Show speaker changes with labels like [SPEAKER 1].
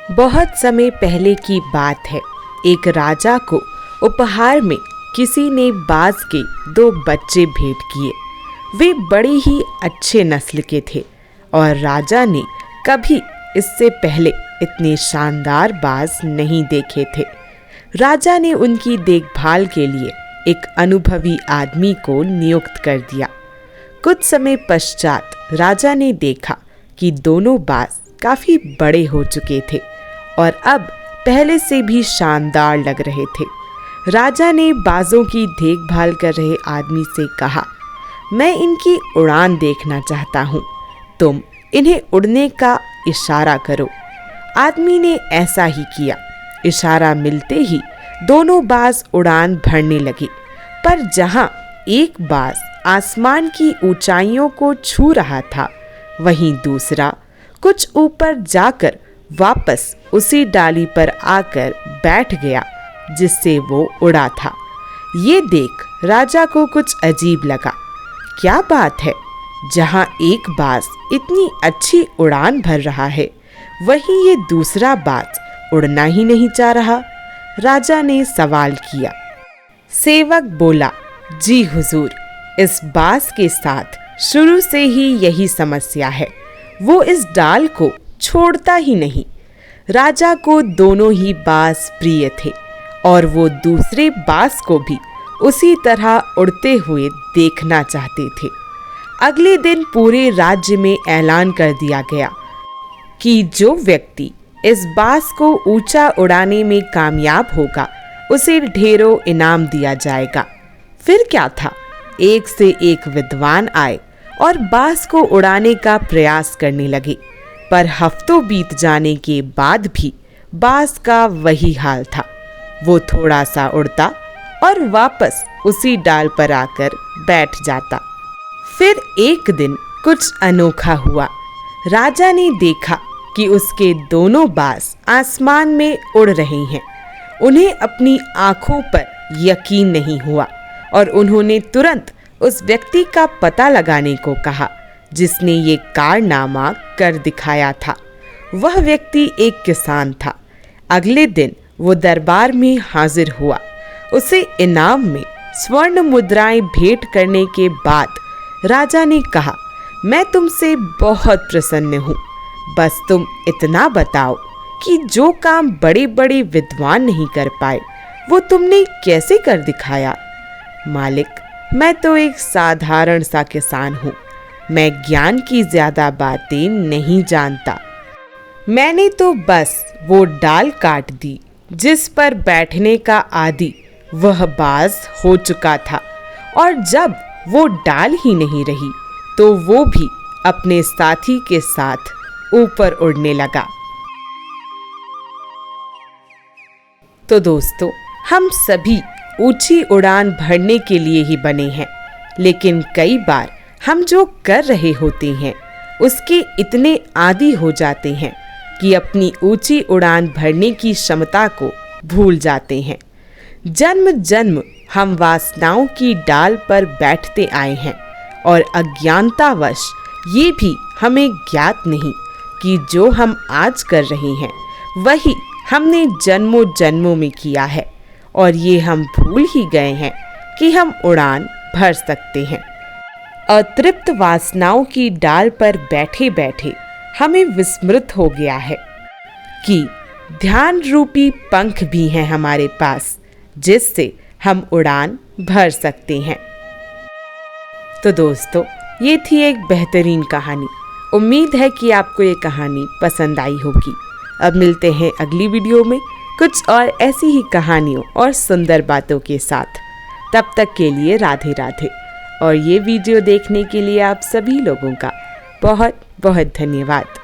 [SPEAKER 1] बहुत समय पहले की बात है। एक राजा को उपहार में किसी ने बाज के 2 बच्चे भेंट किए। वे बड़े ही अच्छे नस्ल के थे और राजा ने कभी इससे पहले इतने शानदार बाज नहीं देखे थे। राजा ने उनकी देखभाल के लिए एक अनुभवी आदमी को नियुक्त कर दिया। कुछ समय पश्चात राजा ने देखा कि दोनों बाज काफी बड़े हो चुके थे और अब पहले से भी शानदार लग रहे थे। राजा ने बाजों की देखभाल कर रहे आदमी से कहा, मैं इनकी उड़ान देखना चाहता हूँ, तुम इन्हें उड़ने का इशारा करो। आदमी ने ऐसा ही किया। इशारा मिलते ही दोनों बाज उड़ान भरने लगे, पर जहाँ एक बाज आसमान की ऊंचाइयों को छू रहा था, वहीं दूसरा कुछ ऊपर जाकर वापस उसी डाली पर आकर बैठ गया जिससे वो उड़ा था। ये देख राजा को कुछ अजीब लगा। क्या बात है, जहाँ एक बाज इतनी अच्छी उड़ान भर रहा है, वहीं ये दूसरा बाज उड़ना ही नहीं चाह रहा। राजा ने सवाल किया। सेवक बोला, जी हुजूर, इस बाज के साथ शुरू से ही यही समस्या है, वो इस डाल को छोड़ता ही नहीं। राजा को दोनों ही बाज प्रिय थे और वो दूसरे बाज को भी उसी तरह उड़ते हुए देखना चाहते थे। अगले दिन पूरे राज्य में ऐलान कर दिया गया कि जो व्यक्ति इस बाज को ऊंचा उड़ाने में कामयाब होगा, उसे ढेरों इनाम दिया जाएगा। फिर क्या था, एक से एक विद्वान आए और बाज को उड़ाने का प्रयास करने लगे, पर हफ्तों बीत जाने के बाद भी बाज का वही हाल था। वो थोड़ा सा उड़ता और वापस उसी डाल पर आकर बैठ जाता। फिर एक दिन कुछ अनोखा हुआ। राजा ने देखा कि उसके दोनों बाज आसमान में उड़ रहे हैं। उन्हें अपनी आंखों पर यकीन नहीं हुआ और उन्होंने तुरंत उस व्यक्ति का पता लगाने को कहा जिसने ये कारनामा कर दिखाया था। वह व्यक्ति एक किसान था। अगले दिन वो दरबार में हाजिर हुआ। उसे इनाम में स्वर्ण मुद्राएं भेंट करने के बाद राजा ने कहा, मैं तुमसे बहुत प्रसन्न हूँ, बस तुम इतना बताओ कि जो काम बड़े बड़े विद्वान नहीं कर पाए, वो तुमने कैसे कर दिखाया। मालिक, मैं तो एक साधारण सा किसान हूँ, मैं ज्ञान की ज्यादा बातें नहीं जानता। मैंने तो बस वो डाल काट दी जिस पर बैठने का आदि वह बाज हो चुका था, और जब वो डाल ही नहीं रही तो वो भी अपने साथी के साथ ऊपर उड़ने लगा। तो दोस्तों, हम सभी ऊंची उड़ान भरने के लिए ही बने हैं, लेकिन कई बार हम जो कर रहे होते हैं उसके इतने आदी हो जाते हैं कि अपनी ऊंची उड़ान भरने की क्षमता को भूल जाते हैं। जन्म जन्म हम वासनाओं की डाल पर बैठते आए हैं और अज्ञानतावश ये भी हमें ज्ञात नहीं कि जो हम आज कर रहे हैं वही हमने जन्मों जन्मों में किया है, और ये हम भूल ही गए हैं कि हम उड़ान भर सकते हैं। अतृप्त वासनाओं की डाल पर बैठे बैठे हमें विस्मृत हो गया है कि ध्यान रूपी पंख भी हैं हमारे पास, जिससे हम उड़ान भर सकते हैं। तो दोस्तों, ये थी एक बेहतरीन कहानी। उम्मीद है कि आपको ये कहानी पसंद आई होगी। अब मिलते हैं अगली वीडियो में कुछ और ऐसी ही कहानियों और सुंदर बातों के साथ। तब तक के लिए राधे राधे। और ये वीडियो देखने के लिए आप सभी लोगों का बहुत बहुत धन्यवाद।